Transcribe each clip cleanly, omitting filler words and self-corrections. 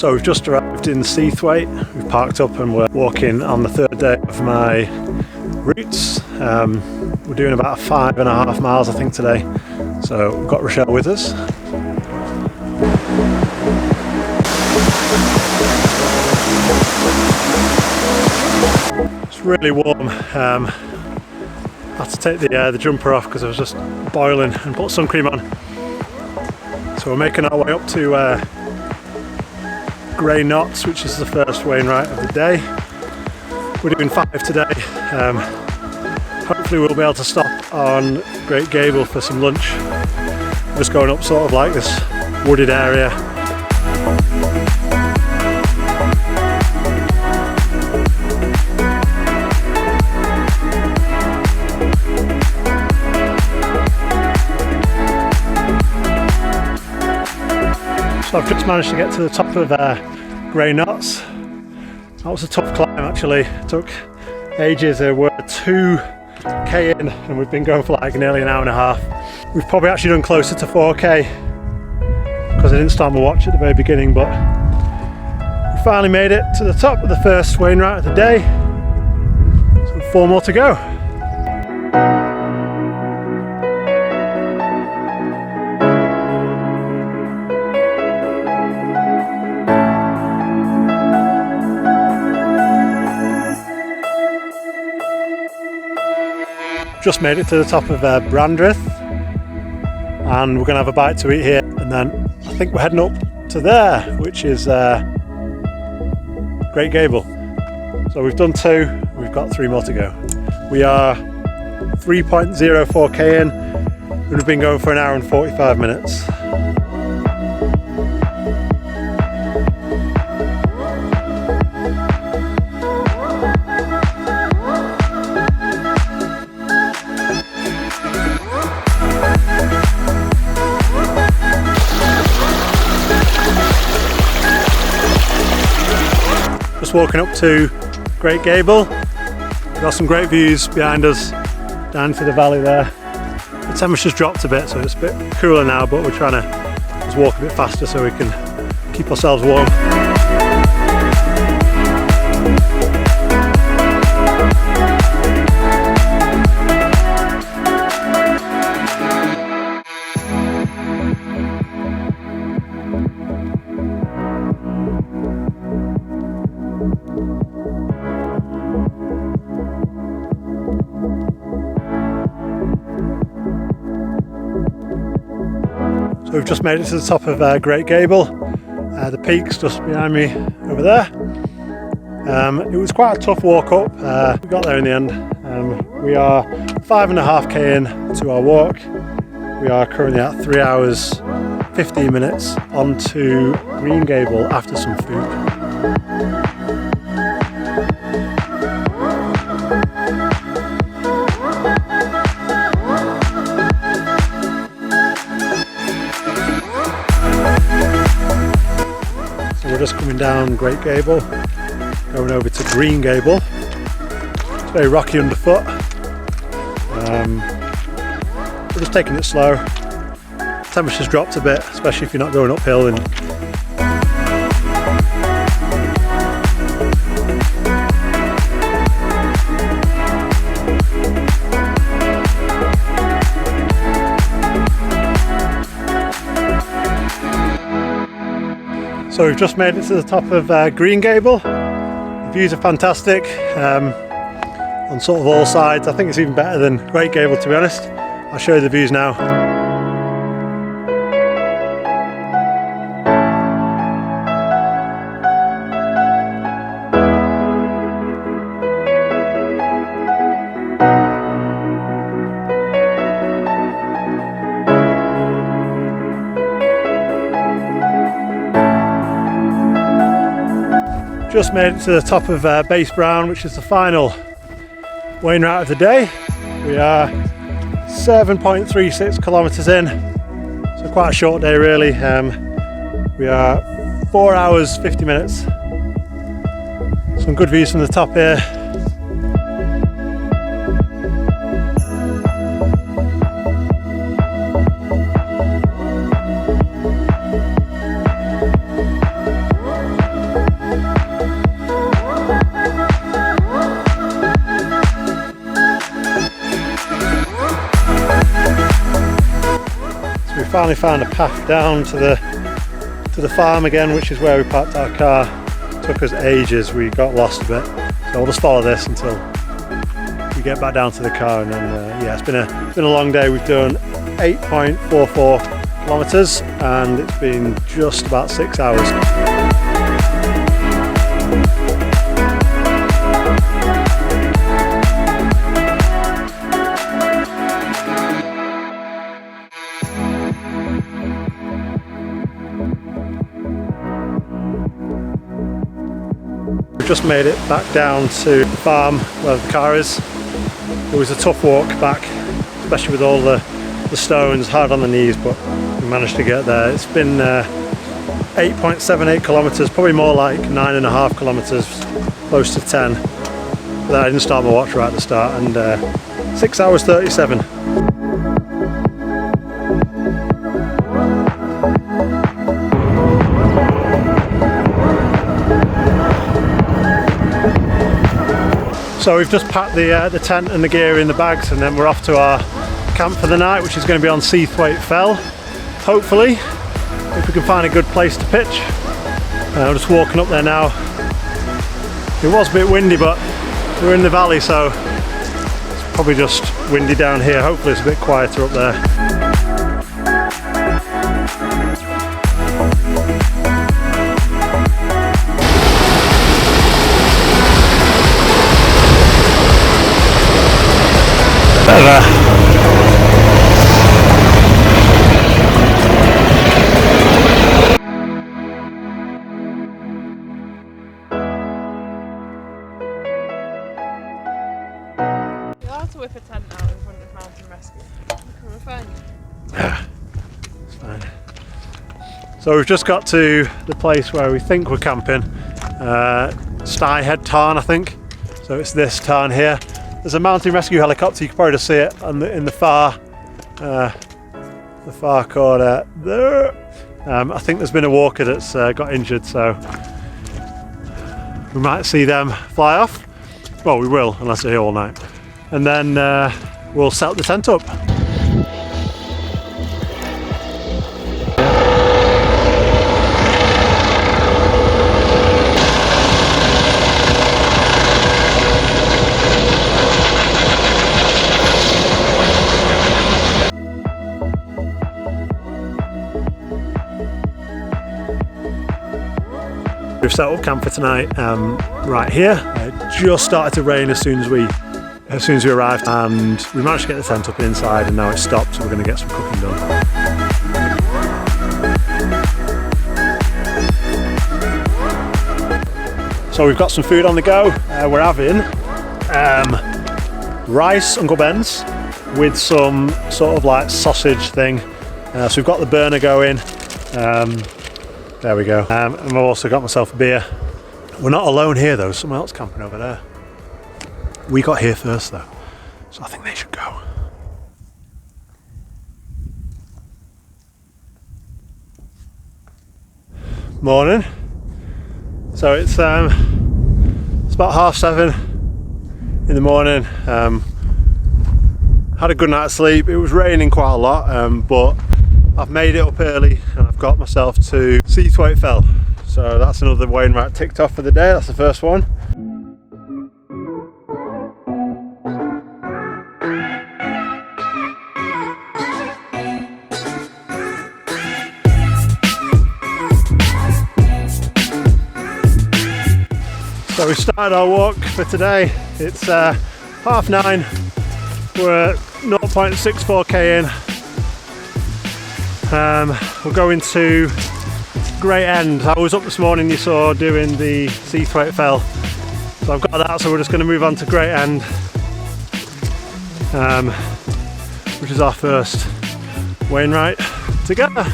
So we've just arrived in Seathwaite. We've parked up and we're walking on the third day of my routes. We're doing about 5.5 miles I think today. So we've got Rochelle with us. It's really warm. I had to take the jumper off because I was just boiling and put sun cream on. So we're making our way up to Grey Knots, which is the first Wainwright of the day. We're doing 5 today. Hopefully we'll be able to stop on Great Gable for some lunch. Just going up sort of like this wooded area. So I've just managed to get to the top of Grey Knots. That was a tough climb actually. It took ages. There were 2k in and we've been going for like nearly an hour and a half. We've probably actually done closer to 4k because I didn't start my watch at the very beginning, but we finally made it to the top of the first Wainwright of the day. So 4 more to go. Just made it to the top of Brandreth and we're going to have a bite to eat here, and then I think we're heading up to there, which is Great Gable. So we've done 2, we've got 3 more to go. We are 3.04k in and we've been going for an hour and 45 minutes. Just walking up to Great Gable. We've got some great views behind us down to the valley there. The temperature's dropped a bit, so it's a bit cooler now, but we're trying to just walk a bit faster so we can keep ourselves warm. So we've just made it to the top of Great Gable. The peak's just behind me over there. It was quite a tough walk up. We got there in the end. We are 5.5k in to our walk. We are currently at 3 hours 15 minutes onto Green Gable after some food. We're just coming down Great Gable, going over to Green Gable. It's very rocky underfoot. We're just taking it slow. Temperature's dropped a bit, especially if you're not going uphill. So we've just made it to the top of Green Gable. The views are fantastic on sort of all sides. I think it's even better than Great Gable, to be honest. I'll show you the views now. Just made it to the top of Base Brown, which is the final Wainwright of the day. We are 7.36 kilometres in, so quite a short day really. We are 4 hours 50 minutes. Some good views from the top here. finally found a path down to the farm again, which is where we parked our car. It took us ages, we got lost a bit. So we'll just follow this until we get back down to the car, and then yeah, it's been a long day. We've done 8.44 kilometers and it's been just about 6 hours. We've just made it back down to the farm where the car is. It was a tough walk back, especially with all the stones, hard on the knees, but we managed to get there. It's been 8.78 kilometers, probably more like 9.5 kilometers, close to 10. But I didn't start my watch right at the start, and 6 hours 37. So we've just packed the tent and the gear in the bags, and then we're off to our camp for the night, which is going to be on Seathwaite Fell. Hopefully, if we can find a good place to pitch. We're just walking up there now. It was a bit windy, but we're in the valley, so it's probably just windy down here. Hopefully it's a bit quieter up there. You'll have to whip a tent out in front of Mountain Rescue. We're fine. Yeah, it's fine. So we've just got to the place where we think we're camping. Styhead, Tarn, I think. So it's this Tarn here. There's a mountain rescue helicopter, you can probably just see it in the far corner there. I think there's been a walker that's got injured, so we might see them fly off. Well, we will, unless they're here all night. And then we'll set the tent up. We've set up camp for tonight right here. It just started to rain as soon as we arrived, and we managed to get the tent up inside, and now it's stopped, so we're going to get some cooking done. So we've got some food on the go. We're having rice, Uncle Ben's, with some sort of like sausage thing. So we've got the burner going. There we go. And I've also got myself a beer. We're not alone here though, someone else camping over there. We got here first though, so I think they should go. Morning. So it's about 7:30 in the morning. Had a good night's sleep. It was raining quite a lot, but I've made it up early and I've got myself to Seathwaite Fell. So that's another Wainwright ticked off for the day. That's the first one. So we started our walk for today. It's 9:30. We're 0.64k in. We're going to Great End. I was up this morning, you saw, doing the Seathwaite Fell. So I've got that, so we're just going to move on to Great End, which is our first Wainwright together.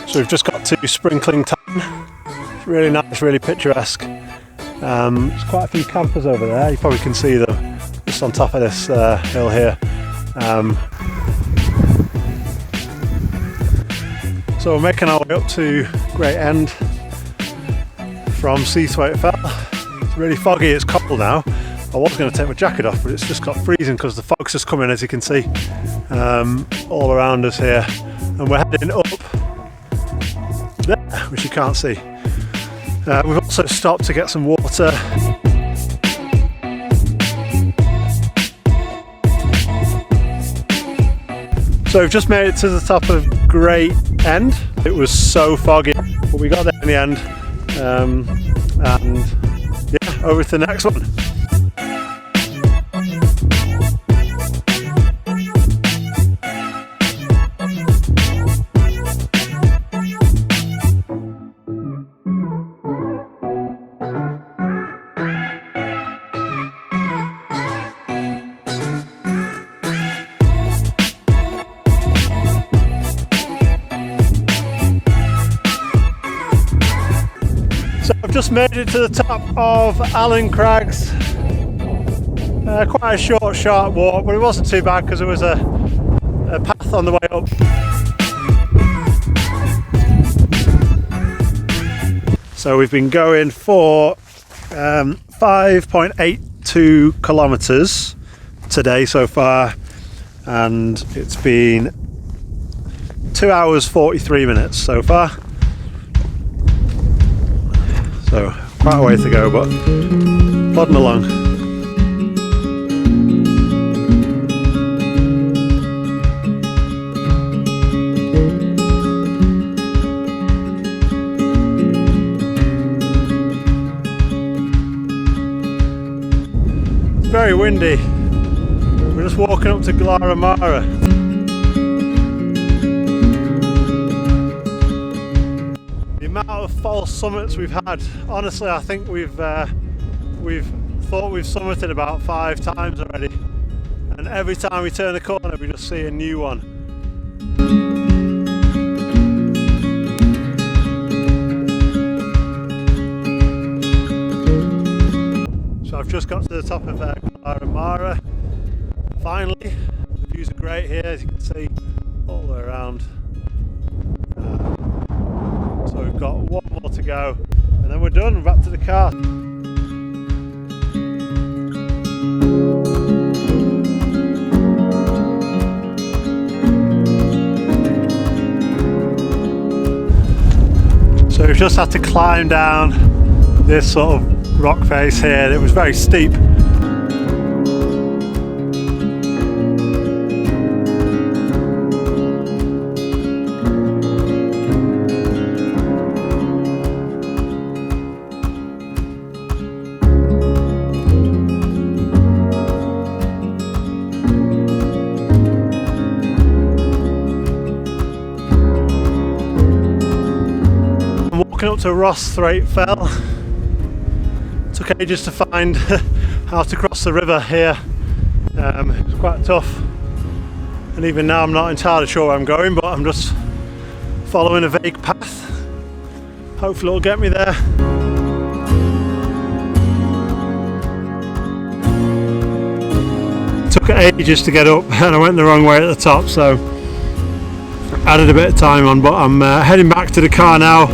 So we've just got to Sprinkling Tarn. It's really nice, really picturesque. There's quite a few campers over there, you probably can see them. There's just on top of this hill here. So we're making our way up to Great End from Seathwaite Fell. It's really foggy, it's cold now. I was going to take my jacket off, but it's just got freezing because the fog's just coming, as you can see, all around us here. And we're heading up there, which you can't see. We've also stopped to get some water. So we've just made it to the top of Great End. It was so foggy, but we got there in the end. And yeah, over to the next one. I've just made it to the top of Allen Crags. Quite a short, sharp walk, but it wasn't too bad because there was a path on the way up. So we've been going for 5.82 kilometres today so far, and it's been 2 hours 43 minutes so far. So quite a way to go, but plodding along. It's very windy. We're just walking up to Glaramara. The amount of false summits we've had, honestly, I think we've thought we've summited about 5 times already, and every time we turn a corner we just see a new one. So I've just got to the top of Glaramara. Finally, the views are great here, as you can see, all the way around. So we've got one more to go, and then we're done. We're back to the car. So we've just had to climb down this sort of rock face here. It was very steep. Up to Rossthwaite Fell. Took ages to find how to cross the river here. It was quite tough, and even now I'm not entirely sure where I'm going, but I'm just following a vague path. Hopefully it'll get me there. Took ages to get up and I went the wrong way at the top, so added a bit of time on, but I'm heading back to the car now.